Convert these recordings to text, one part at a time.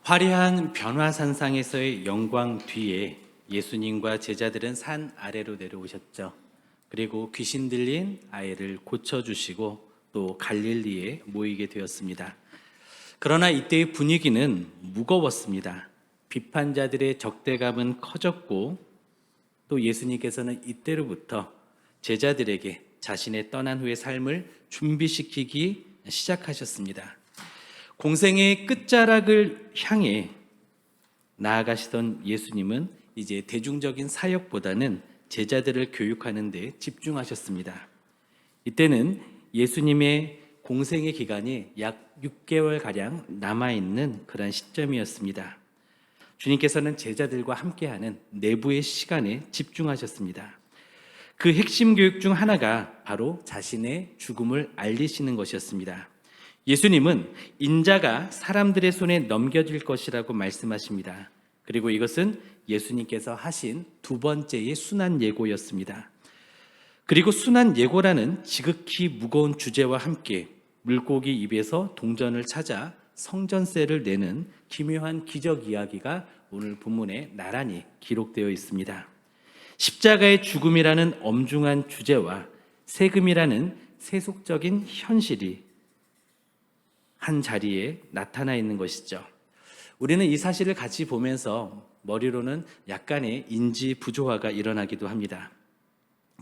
화려한 변화산상에서의 영광 뒤에 예수님과 제자들은 산 아래로 내려오셨죠. 그리고 귀신 들린 아이를 고쳐주시고 또 갈릴리에 모이게 되었습니다. 그러나 이때의 분위기는 무거웠습니다. 비판자들의 적대감은 커졌고 또 예수님께서는 이때로부터 제자들에게 자신의 떠난 후의 삶을 준비시키기 시작하셨습니다. 공생의 끝자락을 향해 나아가시던 예수님은 이제 대중적인 사역보다는 제자들을 교육하는 데 집중하셨습니다. 이때는 예수님의 공생의 기간이 약 6개월가량 남아있는 그런 시점이었습니다. 주님께서는 제자들과 함께하는 내부의 시간에 집중하셨습니다. 그 핵심 교육 중 하나가 바로 자신의 죽음을 알리시는 것이었습니다. 예수님은 인자가 사람들의 손에 넘겨질 것이라고 말씀하십니다. 그리고 이것은 예수님께서 하신 두 번째의 순환 예고였습니다. 그리고 순환 예고라는 지극히 무거운 주제와 함께 물고기 입에서 동전을 찾아 성전세를 내는 기묘한 기적 이야기가 오늘 본문에 나란히 기록되어 있습니다. 십자가의 죽음이라는 엄중한 주제와 세금이라는 세속적인 현실이 한 자리에 나타나 있는 것이죠. 우리는 이 사실을 같이 보면서 머리로는 약간의 인지 부조화가 일어나기도 합니다.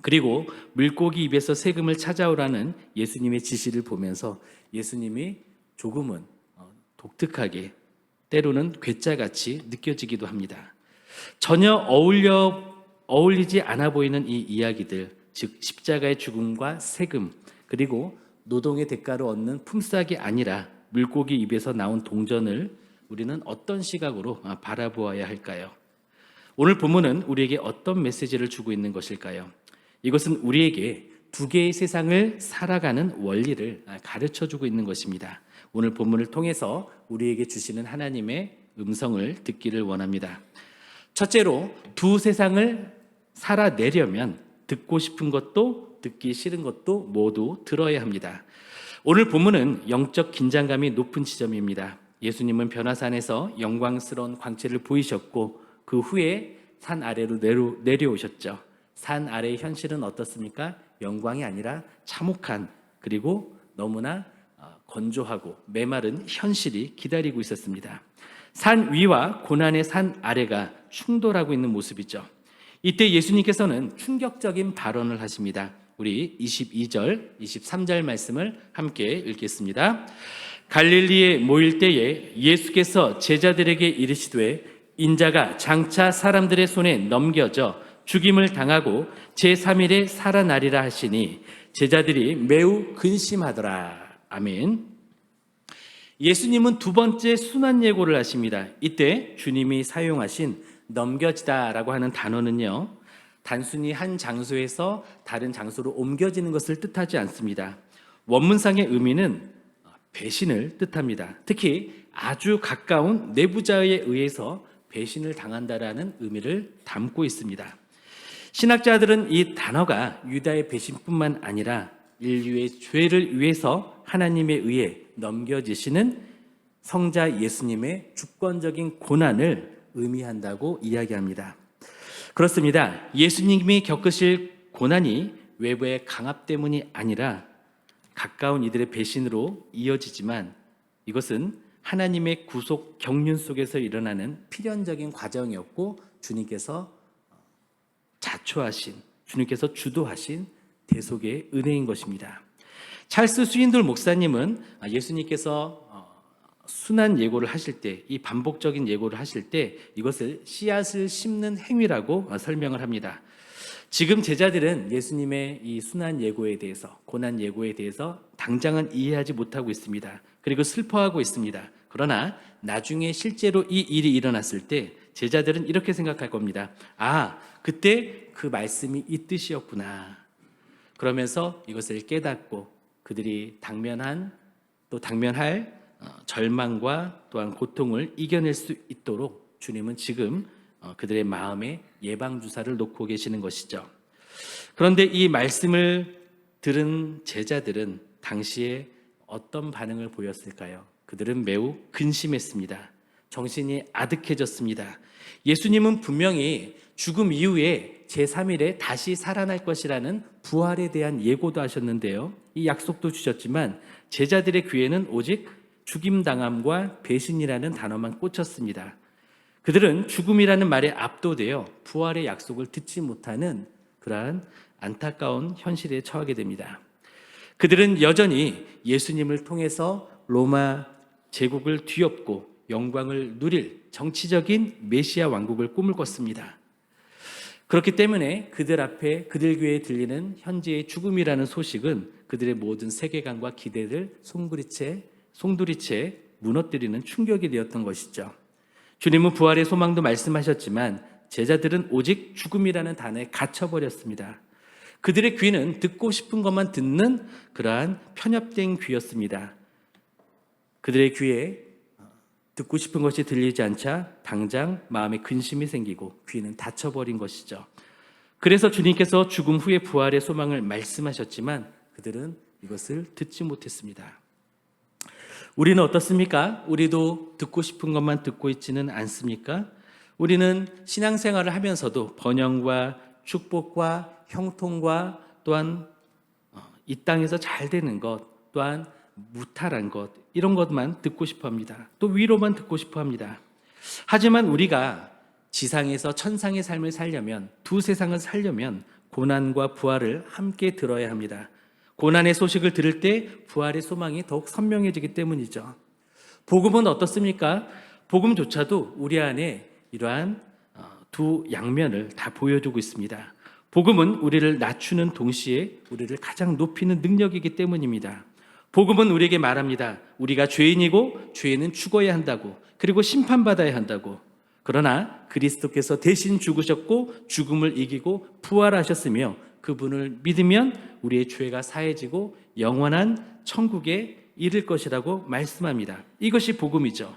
그리고 물고기 입에서 세금을 찾아오라는 예수님의 지시를 보면서 예수님이 조금은 독특하게 때로는 괴짜같이 느껴지기도 합니다. 전혀 어울리지 않아 보이는 이 이야기들, 즉 십자가의 죽음과 세금, 그리고 노동의 대가로 얻는 품삯이 아니라 물고기 입에서 나온 동전을 우리는 어떤 시각으로 바라보아야 할까요? 오늘 본문은 우리에게 어떤 메시지를 주고 있는 것일까요? 이것은 우리에게 두 개의 세상을 살아가는 원리를 가르쳐주고 있는 것입니다. 오늘 본문을 통해서 우리에게 주시는 하나님의 음성을 듣기를 원합니다. 첫째로, 두 세상을 살아내려면 듣고 싶은 것도 듣기 싫은 것도 모두 들어야 합니다. 오늘 본문은 영적 긴장감이 높은 지점입니다. 예수님은 변화산에서 영광스러운 광채를 보이셨고 그 후에 산 아래로 내려오셨죠. 산 아래의 현실은 어떻습니까? 영광이 아니라 참혹한, 그리고 너무나 건조하고 메마른 현실이 기다리고 있었습니다. 산 위와 고난의 산 아래가 충돌하고 있는 모습이죠. 이때 예수님께서는 충격적인 발언을 하십니다. 우리 22절, 23절 말씀을 함께 읽겠습니다. 갈릴리에 모일 때에 예수께서 제자들에게 이르시되 인자가 장차 사람들의 손에 넘겨져 죽임을 당하고 제3일에 살아나리라 하시니 제자들이 매우 근심하더라. 아멘. 예수님은 두 번째 순환 예고를 하십니다. 이때 주님이 사용하신 넘겨지다라고 하는 단어는요, 단순히 한 장소에서 다른 장소로 옮겨지는 것을 뜻하지 않습니다. 원문상의 의미는 배신을 뜻합니다. 특히 아주 가까운 내부자에 의해서 배신을 당한다라는 의미를 담고 있습니다. 신학자들은 이 단어가 유다의 배신뿐만 아니라 인류의 죄를 위해서 하나님에 의해 넘겨지시는 성자 예수님의 주권적인 고난을 의미한다고 이야기합니다. 그렇습니다. 예수님이 겪으실 고난이 외부의 강압 때문이 아니라 가까운 이들의 배신으로 이어지지만 이것은 하나님의 구속 경륜 속에서 일어나는 필연적인 과정이었고 주님께서 자초하신, 주님께서 주도하신 대속의 은혜인 것입니다. 찰스 스윈돌 목사님은 예수님께서 순환 예고를 하실 때, 이 반복적인 예고를 하실 때 이것을 씨앗을 심는 행위라고 설명을 합니다. 지금 제자들은 예수님의 이 순환 예고에 대해서, 고난 예고에 대해서 당장은 이해하지 못하고 있습니다. 그리고 슬퍼하고 있습니다. 그러나 나중에 실제로 이 일이 일어났을 때 제자들은 이렇게 생각할 겁니다. 아, 그때 그 말씀이 이 뜻이었구나. 그러면서 이것을 깨닫고 그들이 당면할 절망과 또한 고통을 이겨낼 수 있도록 주님은 지금 그들의 마음에 예방주사를 놓고 계시는 것이죠. 그런데 이 말씀을 들은 제자들은 당시에 어떤 반응을 보였을까요? 그들은 매우 근심했습니다. 정신이 아득해졌습니다. 예수님은 분명히 죽음 이후에 제3일에 다시 살아날 것이라는 부활에 대한 예고도 하셨는데요. 이 약속도 주셨지만 제자들의 귀에는 오직 죽임당함과 배신이라는 단어만 꽂혔습니다. 그들은 죽음이라는 말에 압도되어 부활의 약속을 듣지 못하는 그러한 안타까운 현실에 처하게 됩니다. 그들은 여전히 예수님을 통해서 로마 제국을 뒤엎고 영광을 누릴 정치적인 메시아 왕국을 꿈을 꿨습니다. 그렇기 때문에 그들 앞에 그들 귀에 들리는 현재의 죽음이라는 소식은 그들의 모든 세계관과 기대를 송두리째 무너뜨리는 충격이 되었던 것이죠. 주님은 부활의 소망도 말씀하셨지만 제자들은 오직 죽음이라는 단어에 갇혀버렸습니다. 그들의 귀는 듣고 싶은 것만 듣는 그러한 편협된 귀였습니다. 그들의 귀에 듣고 싶은 것이 들리지 않자 당장 마음에 근심이 생기고 귀는 닫혀버린 것이죠. 그래서 주님께서 죽음 후의 부활의 소망을 말씀하셨지만 그들은 이것을 듣지 못했습니다. 우리는 어떻습니까? 우리도 듣고 싶은 것만 듣고 있지는 않습니까? 우리는 신앙생활을 하면서도 번영과 축복과 형통과 또한 이 땅에서 잘 되는 것, 또한 무탈한 것, 이런 것만 듣고 싶어 합니다. 또 위로만 듣고 싶어 합니다. 하지만 우리가 지상에서 천상의 삶을 살려면, 두 세상을 살려면 고난과 부활을 함께 들어야 합니다. 고난의 소식을 들을 때 부활의 소망이 더욱 선명해지기 때문이죠. 복음은 어떻습니까? 복음조차도 우리 안에 이러한 두 양면을 다 보여주고 있습니다. 복음은 우리를 낮추는 동시에 우리를 가장 높이는 능력이기 때문입니다. 복음은 우리에게 말합니다. 우리가 죄인이고 죄인은 죽어야 한다고, 그리고 심판받아야 한다고. 그러나 그리스도께서 대신 죽으셨고 죽음을 이기고 부활하셨으며 그분을 믿으면 우리의 죄가 사해지고 영원한 천국에 이를 것이라고 말씀합니다. 이것이 복음이죠.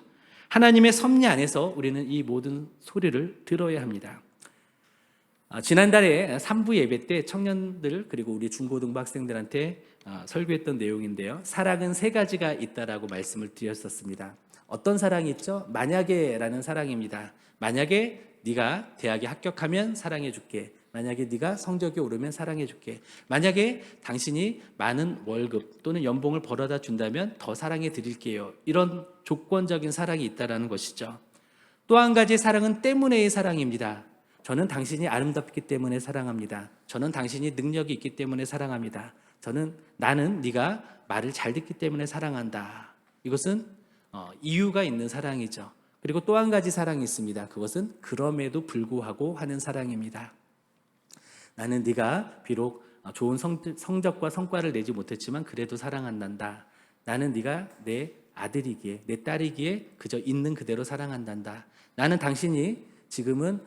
하나님의 섭리 안에서 우리는 이 모든 소리를 들어야 합니다. 지난달에 3부 예배 때 청년들 그리고 우리 중고등부 학생들한테 설교했던 내용인데요. 사랑은 세 가지가 있다라고 말씀을 드렸었습니다. 어떤 사랑이 있죠? 만약에라는 사랑입니다. 만약에 네가 대학에 합격하면 사랑해 줄게. 만약에 네가 성적이 오르면 사랑해 줄게. 만약에 당신이 많은 월급 또는 연봉을 벌어다 준다면 더 사랑해 드릴게요. 이런 조건적인 사랑이 있다라는 것이죠. 또 한 가지 사랑은 때문에의 사랑입니다. 저는 당신이 아름답기 때문에 사랑합니다. 저는 당신이 능력이 있기 때문에 사랑합니다. 나는 네가 말을 잘 듣기 때문에 사랑한다. 이것은 이유가 있는 사랑이죠. 그리고 또 한 가지 사랑이 있습니다. 그것은 그럼에도 불구하고 하는 사랑입니다. 나는 네가 비록 좋은 성적과 성과를 내지 못했지만 그래도 사랑한단다. 나는 네가 내 아들이기에 내 딸이기에 그저 있는 그대로 사랑한단다. 나는 당신이 지금은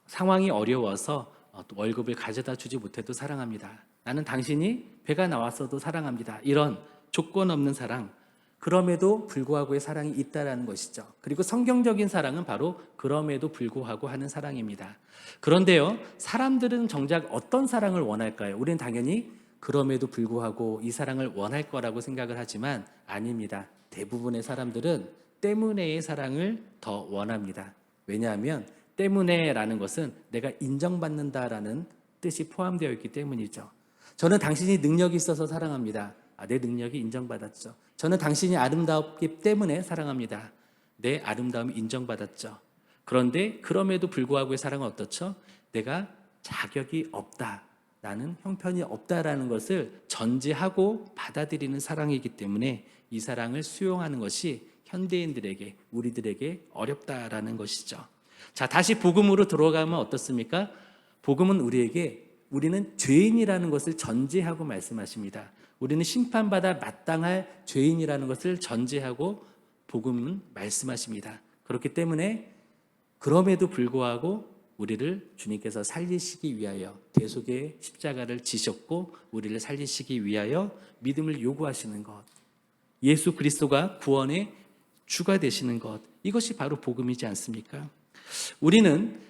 상황이 어려워서 월급을 가져다 주지 못해도 사랑합니다. 나는 당신이 배가 나왔어도 사랑합니다. 이런 조건 없는 사랑, 그럼에도 불구하고의 사랑이 있다라는 것이죠. 그리고 성경적인 사랑은 바로 그럼에도 불구하고 하는 사랑입니다. 그런데요, 사람들은 정작 어떤 사랑을 원할까요? 우리는 당연히 그럼에도 불구하고 이 사랑을 원할 거라고 생각을 하지만 아닙니다. 대부분의 사람들은 때문에의 사랑을 더 원합니다. 왜냐하면 때문에라는 것은 내가 인정받는다라는 뜻이 포함되어 있기 때문이죠. 저는 당신이 능력이 있어서 사랑합니다. 내 능력이 인정받았죠. 저는 당신이 아름답기 때문에 사랑합니다. 내 아름다움이 인정받았죠. 그런데 그럼에도 불구하고의 사랑은 어떻죠? 내가 자격이 없다, 나는 형편이 없다라는 것을 전제하고 받아들이는 사랑이기 때문에 이 사랑을 수용하는 것이 현대인들에게, 우리들에게 어렵다라는 것이죠. 자, 다시 복음으로 들어가면 어떻습니까? 복음은 우리는 죄인이라는 것을 전제하고 말씀하십니다. 우리는 심판받아 마땅할 죄인이라는 것을 전제하고 복음은 말씀하십니다. 그렇기 때문에 그럼에도 불구하고 우리를 주님께서 살리시기 위하여 대속의 십자가를 지셨고 우리를 살리시기 위하여 믿음을 요구하시는 것, 예수 그리스도가 구원의 주가 되시는 것, 이것이 바로 복음이지 않습니까? 우리는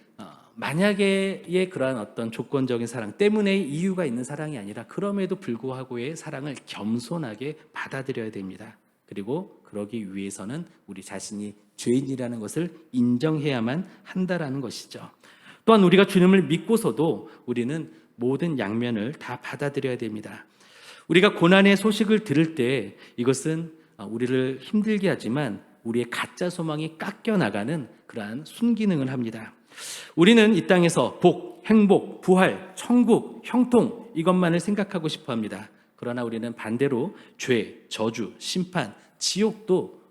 만약에의 그러한 어떤 조건적인 사랑 때문에 이유가 있는 사랑이 아니라 그럼에도 불구하고의 사랑을 겸손하게 받아들여야 됩니다. 그리고 그러기 위해서는 우리 자신이 죄인이라는 것을 인정해야만 한다라는 것이죠. 또한 우리가 주님을 믿고서도 우리는 모든 양면을 다 받아들여야 됩니다. 우리가 고난의 소식을 들을 때 이것은 우리를 힘들게 하지만 우리의 가짜 소망이 깎여나가는 그러한 순기능을 합니다. 우리는 이 땅에서 복, 행복, 부활, 천국, 형통 이것만을 생각하고 싶어 합니다. 그러나 우리는 반대로 죄, 저주, 심판, 지옥도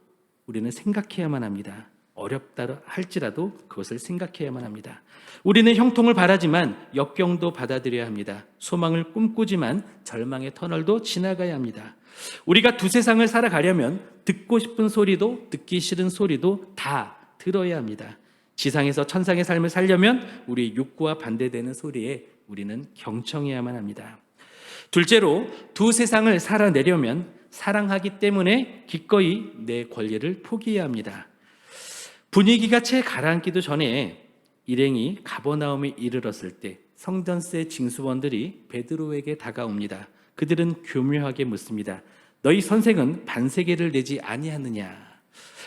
우리는 생각해야만 합니다. 어렵다 할지라도 그것을 생각해야만 합니다. 우리는 형통을 바라지만 역경도 받아들여야 합니다. 소망을 꿈꾸지만 절망의 터널도 지나가야 합니다. 우리가 두 세상을 살아가려면 듣고 싶은 소리도 듣기 싫은 소리도 다 들어야 합니다. 지상에서 천상의 삶을 살려면 우리 육구와 반대되는 소리에 우리는 경청해야만 합니다. 둘째로 두 세상을 살아내려면 사랑하기 때문에 기꺼이 내 권리를 포기해야 합니다. 분위기가 채 가라앉기도 전에 일행이 가버나움에 이르렀을 때 성전세 징수원들이 베드로에게 다가옵니다. 그들은 교묘하게 묻습니다. 너희 선생은 반세계를 내지 아니하느냐?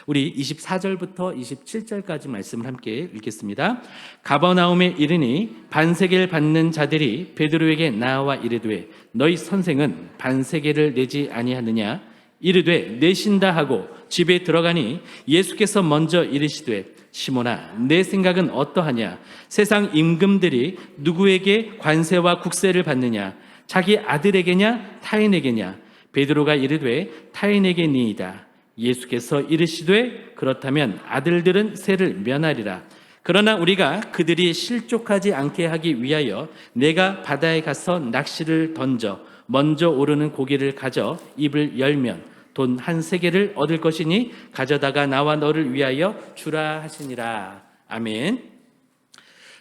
우리 24절부터 27절까지 말씀을 함께 읽겠습니다. 가버나움에 이르니 반세계를 받는 자들이 베드로에게 나와 이르되 너희 선생은 반세계를 내지 아니하느냐? 이르되 내신다 하고 집에 들어가니 예수께서 먼저 이르시되 시몬아 내 생각은 어떠하냐? 세상 임금들이 누구에게 관세와 국세를 받느냐? 자기 아들에게냐 타인에게냐? 베드로가 이르되 타인에게니이다. 예수께서 이르시되 그렇다면 아들들은 세를 면하리라. 그러나 우리가 그들이 실족하지 않게 하기 위하여 내가 바다에 가서 낚시를 던져 먼저 오르는 고기를 가져 입을 열면 돈 한 세겔을 얻을 것이니 가져다가 나와 너를 위하여 주라 하시니라. 아멘.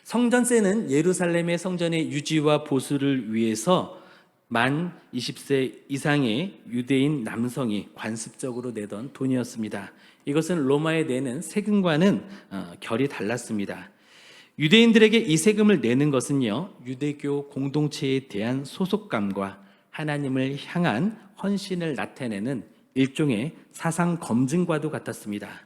성전세는 예루살렘의 성전의 유지와 보수를 위해서 만 20세 이상의 유대인 남성이 관습적으로 내던 돈이었습니다. 이것은 로마에 내는 세금과는 결이 달랐습니다. 유대인들에게 이 세금을 내는 것은요, 유대교 공동체에 대한 소속감과 하나님을 향한 헌신을 나타내는 일종의 사상 검증과도 같았습니다.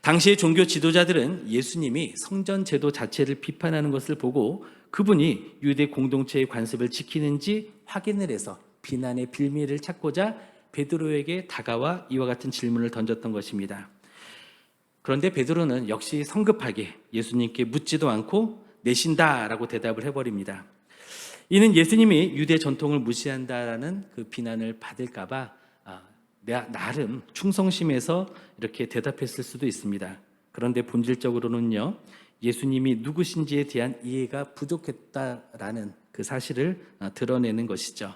당시의 종교 지도자들은 예수님이 성전 제도 자체를 비판하는 것을 보고 그분이 유대 공동체의 관습을 지키는지 확인을 해서 비난의 빌미를 찾고자 베드로에게 다가와 이와 같은 질문을 던졌던 것입니다. 그런데 베드로는 역시 성급하게 예수님께 묻지도 않고 내신다라고 대답을 해버립니다. 이는 예수님이 유대 전통을 무시한다라는 그 비난을 받을까 봐 나름 충성심에서 이렇게 대답했을 수도 있습니다. 그런데 본질적으로는요, 예수님이 누구신지에 대한 이해가 부족했다라는 그 사실을 드러내는 것이죠.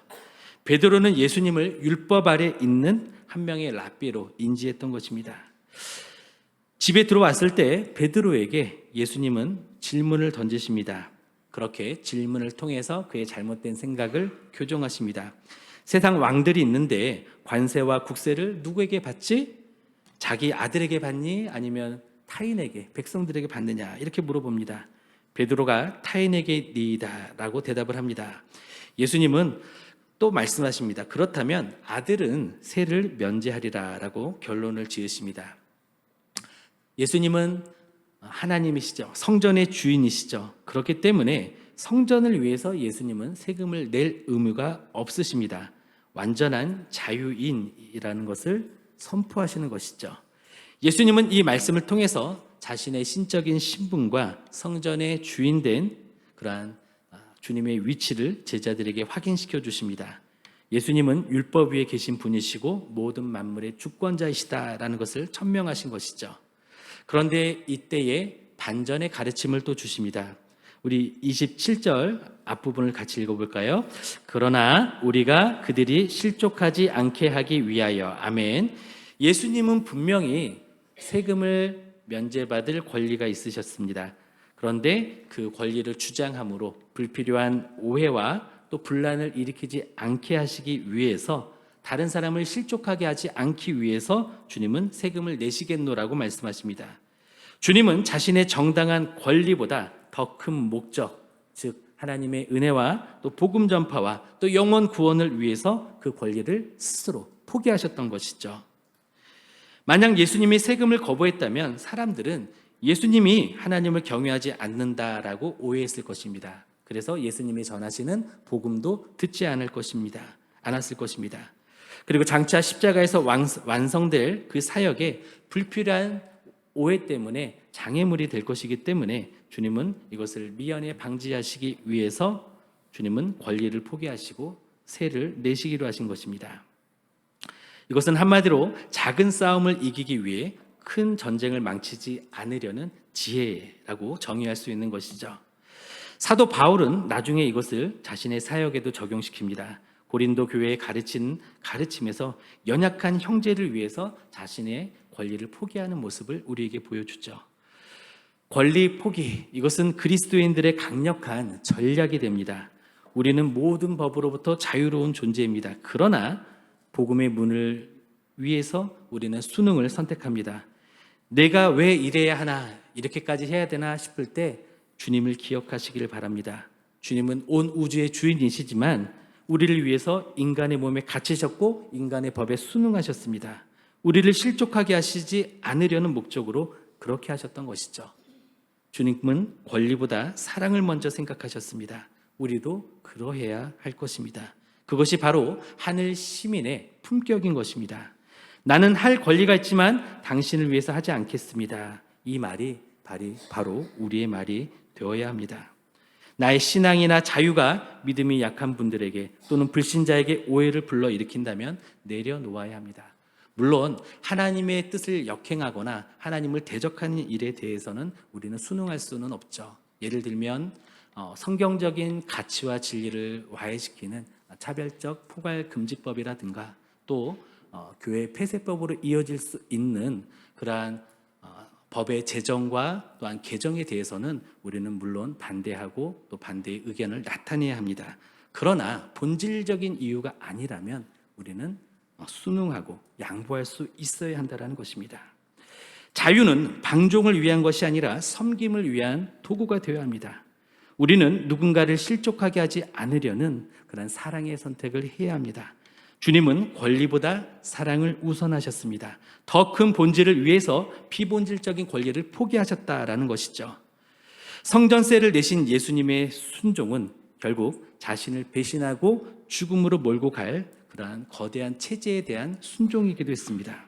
베드로는 예수님을 율법 아래 있는 한 명의 랍비로 인지했던 것입니다. 집에 들어왔을 때 베드로에게 예수님은 질문을 던지십니다. 그렇게 질문을 통해서 그의 잘못된 생각을 교정하십니다. 세상 왕들이 있는데 관세와 국세를 누구에게 받지? 자기 아들에게 받니? 아니면 타인에게, 백성들에게 받느냐? 이렇게 물어봅니다. 베드로가 타인에게 니이다라고 대답을 합니다. 예수님은 또 말씀하십니다. 그렇다면 아들은 세를 면제하리라라고 결론을 지으십니다. 예수님은 하나님이시죠. 성전의 주인이시죠. 그렇기 때문에 성전을 위해서 예수님은 세금을 낼 의무가 없으십니다. 완전한 자유인이라는 것을 선포하시는 것이죠. 예수님은 이 말씀을 통해서 자신의 신적인 신분과 성전의 주인된 그러한 주님의 위치를 제자들에게 확인시켜 주십니다. 예수님은 율법 위에 계신 분이시고 모든 만물의 주권자이시다라는 것을 천명하신 것이죠. 그런데 이때에 반전의 가르침을 또 주십니다. 우리 27절 앞부분을 같이 읽어볼까요? 그러나 우리가 그들이 실족하지 않게 하기 위하여. 아멘. 예수님은 분명히 세금을 면제받을 권리가 있으셨습니다. 그런데 그 권리를 주장함으로 불필요한 오해와 또 분란을 일으키지 않게 하시기 위해서, 다른 사람을 실족하게 하지 않기 위해서 주님은 세금을 내시겠노라고 말씀하십니다. 주님은 자신의 정당한 권리보다 더 큰 목적, 즉 하나님의 은혜와 또 복음 전파와 또 영원 구원을 위해서 그 권리를 스스로 포기하셨던 것이죠. 만약 예수님이 세금을 거부했다면 사람들은 예수님이 하나님을 경외하지 않는다라고 오해했을 것입니다. 그래서 예수님이 전하시는 복음도 듣지 않았을 것입니다. 그리고 장차 십자가에서 완성될 그 사역에 불필요한 오해 때문에 장애물이 될 것이기 때문에 주님은 이것을 미연에 방지하시기 위해서 주님은 권리를 포기하시고 세를 내시기로 하신 것입니다. 이것은 한마디로 작은 싸움을 이기기 위해 큰 전쟁을 망치지 않으려는 지혜라고 정의할 수 있는 것이죠. 사도 바울은 나중에 이것을 자신의 사역에도 적용시킵니다. 고린도 교회에 가르친 가르침에서 연약한 형제를 위해서 자신의 권리를 포기하는 모습을 우리에게 보여주죠. 권리 포기, 이것은 그리스도인들의 강력한 전략이 됩니다. 우리는 모든 법으로부터 자유로운 존재입니다. 그러나 복음의 문을 위해서 우리는 순응을 선택합니다. 내가 왜 이래야 하나, 이렇게까지 해야 되나 싶을 때 주님을 기억하시기를 바랍니다. 주님은 온 우주의 주인이시지만 우리를 위해서 인간의 몸에 갇히셨고 인간의 법에 순응하셨습니다. 우리를 실족하게 하시지 않으려는 목적으로 그렇게 하셨던 것이죠. 주님은 권리보다 사랑을 먼저 생각하셨습니다. 우리도 그러해야 할 것입니다. 그것이 바로 하늘 시민의 품격인 것입니다. 나는 할 권리가 있지만 당신을 위해서 하지 않겠습니다. 이 말이 바로 우리의 말이 되어야 합니다. 나의 신앙이나 자유가 믿음이 약한 분들에게 또는 불신자에게 오해를 불러일으킨다면 내려놓아야 합니다. 물론 하나님의 뜻을 역행하거나 하나님을 대적하는 일에 대해서는 우리는 순응할 수는 없죠. 예를 들면 성경적인 가치와 진리를 와해시키는 차별적 포괄금지법이라든가 또 교회 폐쇄법으로 이어질 수 있는 그러한 법의 제정과 또한 개정에 대해서는 우리는 물론 반대하고 또 반대의 의견을 나타내야 합니다. 그러나 본질적인 이유가 아니라면 우리는 순응하고 양보할 수 있어야 한다는 것입니다. 자유는 방종을 위한 것이 아니라 섬김을 위한 도구가 되어야 합니다. 우리는 누군가를 실족하게 하지 않으려는 그런 사랑의 선택을 해야 합니다. 주님은 권리보다 사랑을 우선하셨습니다. 더 큰 본질을 위해서 비본질적인 권리를 포기하셨다라는 것이죠. 성전세를 내신 예수님의 순종은 결국 자신을 배신하고 죽음으로 몰고 갈 그러한 거대한 체제에 대한 순종이기도 했습니다.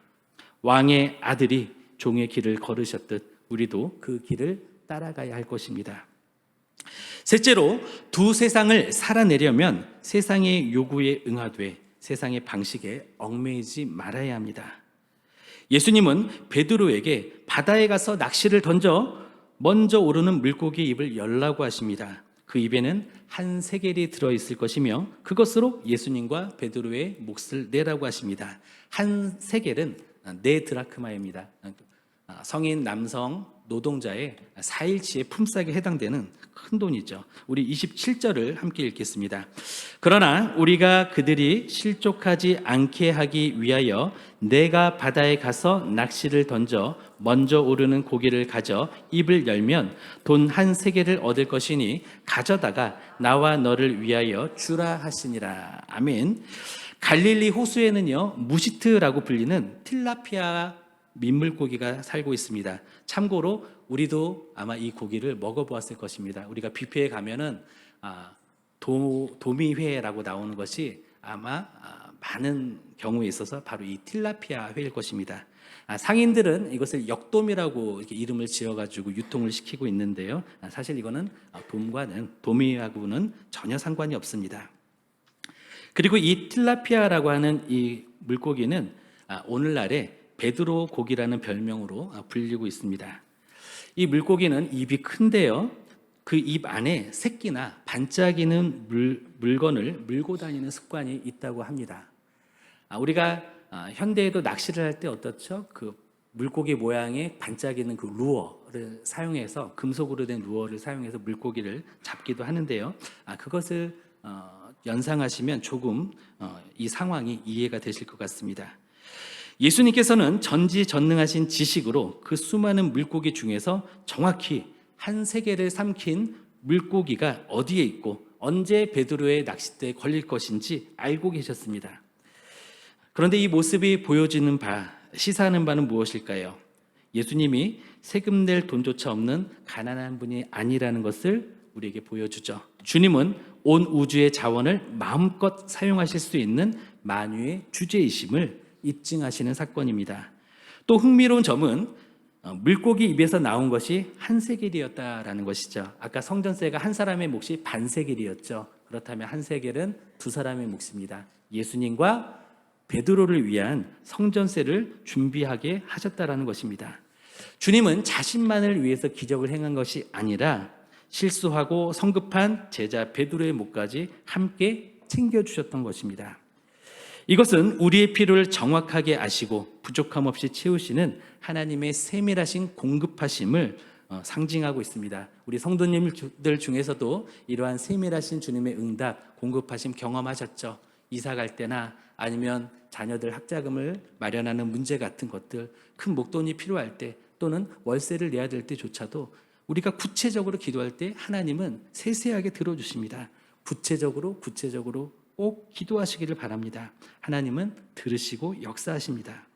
왕의 아들이 종의 길을 걸으셨듯 우리도 그 길을 따라가야 할 것입니다. 셋째로, 두 세상을 살아내려면 세상의 요구에 응하되 세상의 방식에 얽매이지 말아야 합니다. 예수님은 베드로에게 바다에 가서 낚시를 던져 먼저 오르는 물고기 입을 열라고 하십니다. 그 입에는 한 세겔이 들어있을 것이며 그것으로 예수님과 베드로의 몫을 내라고 하십니다. 한 세겔은 4드라크마입니다. 성인 남성 노동자의 4일치의 품삯에 해당되는 큰 돈이죠. 우리 27절을 함께 읽겠습니다. 그러나 우리가 그들이 실족하지 않게 하기 위하여 내가 바다에 가서 낚시를 던져 먼저 오르는 고기를 가져 입을 열면 돈 한 세겔을 얻을 것이니 가져다가 나와 너를 위하여 주라 하시니라. 아멘. 갈릴리 호수에는요 무시트라고 불리는 틸라피아 민물고기가 살고 있습니다. 참고로 우리도 아마 이 고기를 먹어보았을 것입니다. 우리가 뷔페에 가면은 도미회라고 나오는 것이 아마 많은 경우에 있어서 바로 이 틸라피아 회일 것입니다. 상인들은 이것을 역돔이라고 이렇게 이름을 지어가지고 유통을 시키고 있는데요. 사실 이거는 도미하고는 전혀 상관이 없습니다. 그리고 이 틸라피아라고 하는 이 물고기는 오늘날에 베드로 고기라는 별명으로 불리고 있습니다. 이 물고기는 입이 큰데요. 그 입 안에 새끼나 반짝이는 물건을 물고 다니는 습관이 있다고 합니다. 우리가 현대에도 낚시를 할 때 어떻죠? 그 물고기 모양의 반짝이는 그 루어를 사용해서 금속으로 된 루어를 사용해서 물고기를 잡기도 하는데요. 그것을 연상하시면 조금 이 상황이 이해가 되실 것 같습니다. 예수님께서는 전지전능하신 지식으로 그 수많은 물고기 중에서 정확히 한 세겔을 삼킨 물고기가 어디에 있고 언제 베드로의 낚싯대에 걸릴 것인지 알고 계셨습니다. 그런데 이 모습이 보여지는 바 시사하는 바는 무엇일까요? 예수님이 세금 낼 돈조차 없는 가난한 분이 아니라는 것을 우리에게 보여주죠. 주님은 온 우주의 자원을 마음껏 사용하실 수 있는 만유의 주제이심을 입증하시는 사건입니다. 또 흥미로운 점은 물고기 입에서 나온 것이 한 세겔이었다라는 것이죠. 아까 성전세가 한 사람의 몫이 반 세겔이었죠. 그렇다면 한 세겔은 두 사람의 몫입니다. 예수님과 베드로를 위한 성전세를 준비하게 하셨다라는 것입니다. 주님은 자신만을 위해서 기적을 행한 것이 아니라 실수하고 성급한 제자 베드로의 몫까지 함께 챙겨주셨던 것입니다. 이것은 우리의 필요를 정확하게 아시고 부족함 없이 채우시는 하나님의 세밀하신 공급하심을 상징하고 있습니다. 우리 성도님들 중에서도 이러한 세밀하신 주님의 응답, 공급하심 경험하셨죠? 이사 갈 때나 아니면 자녀들 학자금을 마련하는 문제 같은 것들, 큰 목돈이 필요할 때 또는 월세를 내야 될 때조차도 우리가 구체적으로 기도할 때 하나님은 세세하게 들어주십니다. 구체적으로 꼭 기도하시기를 바랍니다. 하나님은 들으시고 역사하십니다.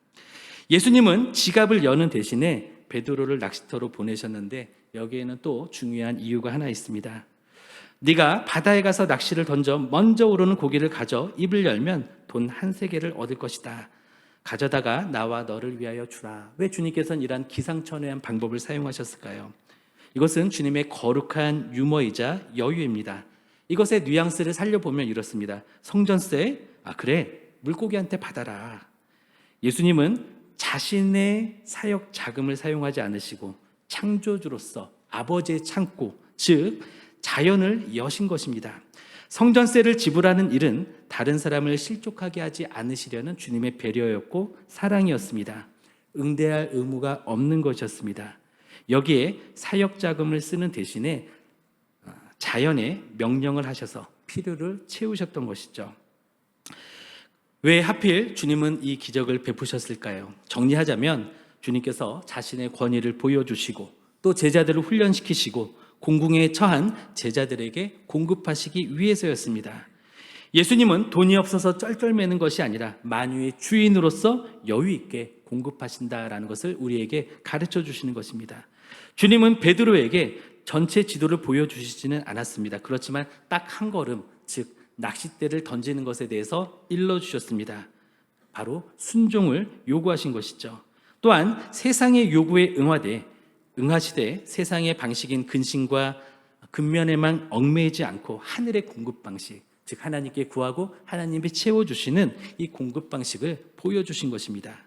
예수님은 지갑을 여는 대신에 베드로를 낚시터로 보내셨는데 여기에는 또 중요한 이유가 하나 있습니다. 네가 바다에 가서 낚시를 던져 먼저 오르는 고기를 가져 입을 열면 돈 한 세겔을 얻을 것이다. 가져다가 나와 너를 위하여 주라. 왜 주님께서는 이러한 기상천외한 방법을 사용하셨을까요? 이것은 주님의 거룩한 유머이자 여유입니다. 이것의 뉘앙스를 살려보면 이렇습니다. 성전세, 그래, 물고기한테 받아라. 예수님은 자신의 사역 자금을 사용하지 않으시고 창조주로서 아버지의 창고, 즉 자연을 여신 것입니다. 성전세를 지불하는 일은 다른 사람을 실족하게 하지 않으시려는 주님의 배려였고 사랑이었습니다. 응대할 의무가 없는 것이었습니다. 여기에 사역 자금을 쓰는 대신에 자연에 명령을 하셔서 필요를 채우셨던 것이죠. 왜 하필 주님은 이 기적을 베푸셨을까요? 정리하자면 주님께서 자신의 권위를 보여주시고 또 제자들을 훈련시키시고 공궁에 처한 제자들에게 공급하시기 위해서였습니다. 예수님은 돈이 없어서 쩔쩔매는 것이 아니라 만유의 주인으로서 여유 있게 공급하신다라는 것을 우리에게 가르쳐 주시는 것입니다. 주님은 베드로에게 전체 지도를 보여주시지는 않았습니다. 그렇지만 딱 한 걸음, 즉 낚싯대를 던지는 것에 대해서 일러주셨습니다. 바로 순종을 요구하신 것이죠. 또한 세상의 요구에 응하시되 세상의 방식인 근심과 근면에만 얽매이지 않고 하늘의 공급 방식, 즉 하나님께 구하고 하나님이 채워주시는 이 공급 방식을 보여주신 것입니다.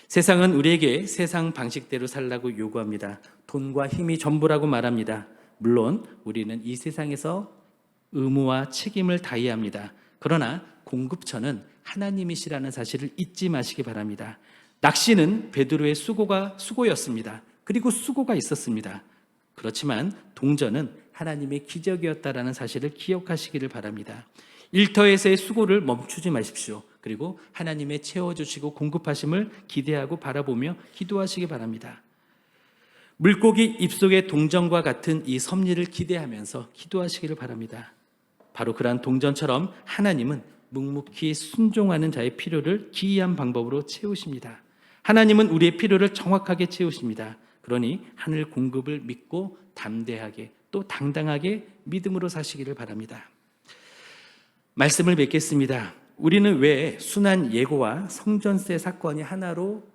세상은 우리에게 세상 방식대로 살라고 요구합니다. 돈과 힘이 전부라고 말합니다. 물론 우리는 이 세상에서 의무와 책임을 다해야 합니다. 그러나 공급처는 하나님이시라는 사실을 잊지 마시기 바랍니다. 낚시는 베드로의 수고였습니다. 그리고 수고가 있었습니다. 그렇지만 동전은 하나님의 기적이었다라는 사실을 기억하시기를 바랍니다. 일터에서의 수고를 멈추지 마십시오. 그리고 하나님의 채워주시고 공급하심을 기대하고 바라보며 기도하시기 바랍니다. 물고기 입속의 동전과 같은 이 섭리를 기대하면서 기도하시기를 바랍니다. 바로 그러한 동전처럼 하나님은 묵묵히 순종하는 자의 필요를 기이한 방법으로 채우십니다. 하나님은 우리의 필요를 정확하게 채우십니다. 그러니 하늘 공급을 믿고 담대하게 또 당당하게 믿음으로 사시기를 바랍니다. 말씀을 맺겠습니다. 우리는 왜 순환 예고와 성전세 사건이 하나로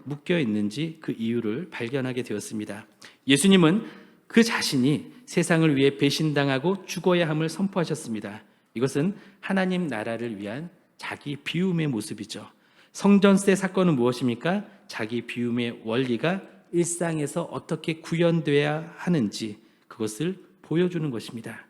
묶여 있는지 그 이유를 발견하게 되었습니다. 예수님은 그 자신이 세상을 위해 배신당하고 죽어야 함을 선포하셨습니다. 이것은 하나님 나라를 위한 자기 비움의 모습이죠. 성전세 사건은 무엇입니까? 자기 비움의 원리가 일상에서 어떻게 구현돼야 하는지 그것을 보여주는 것입니다.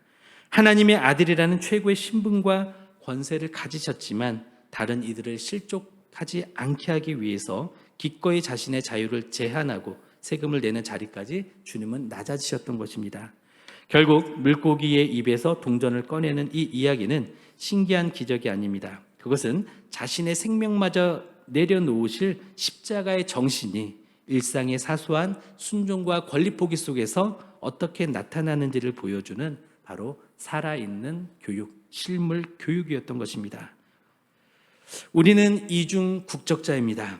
하나님의 아들이라는 최고의 신분과 권세를 가지셨지만 다른 이들을 실족하지 않게 하기 위해서 기꺼이 자신의 자유를 제한하고 세금을 내는 자리까지 주님은 낮아지셨던 것입니다. 결국 물고기의 입에서 동전을 꺼내는 이 이야기는 신기한 기적이 아닙니다. 그것은 자신의 생명마저 내려놓으실 십자가의 정신이 일상의 사소한 순종과 권리 포기 속에서 어떻게 나타나는지를 보여주는 바로 살아있는 교육, 실물 교육이었던 것입니다. 우리는 이중 국적자입니다.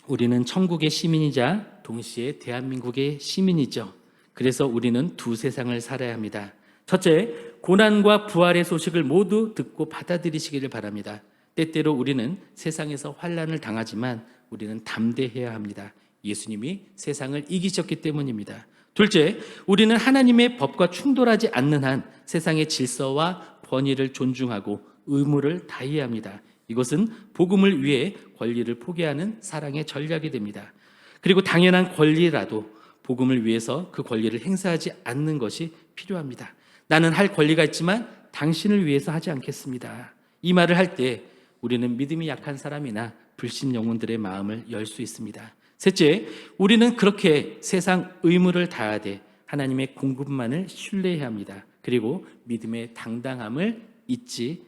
우리는 천국의 시민이자 동시에 대한민국의 시민이죠. 그래서 우리는 두 세상을 살아야 합니다. 첫째, 고난과 부활의 소식을 모두 듣고 받아들이시기를 바랍니다. 때때로 우리는 세상에서 환난을 당하지만 우리는 담대해야 합니다. 예수님이 세상을 이기셨기 때문입니다. 둘째, 우리는 하나님의 법과 충돌하지 않는 한 세상의 질서와 권위를 존중하고 의무를 다해야 합니다. 이것은 복음을 위해 권리를 포기하는 사랑의 전략이 됩니다. 그리고 당연한 권리라도 복음을 위해서 그 권리를 행사하지 않는 것이 필요합니다. 나는 할 권리가 있지만 당신을 위해서 하지 않겠습니다. 이 말을 할 때 우리는 믿음이 약한 사람이나 불신 영혼들의 마음을 열 수 있습니다. 셋째, 우리는 그렇게 세상 의무를 다하되 하나님의 공급만을 신뢰해야 합니다. 그리고 믿음의 당당함을 잊지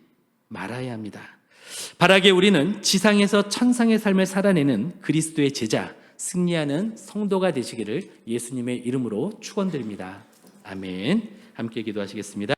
말아야 합니다. 바라게 우리는 지상에서 천상의 삶을 살아내는 그리스도의 제자, 승리하는 성도가 되시기를 예수님의 이름으로 축원드립니다. 아멘. 함께 기도하시겠습니다.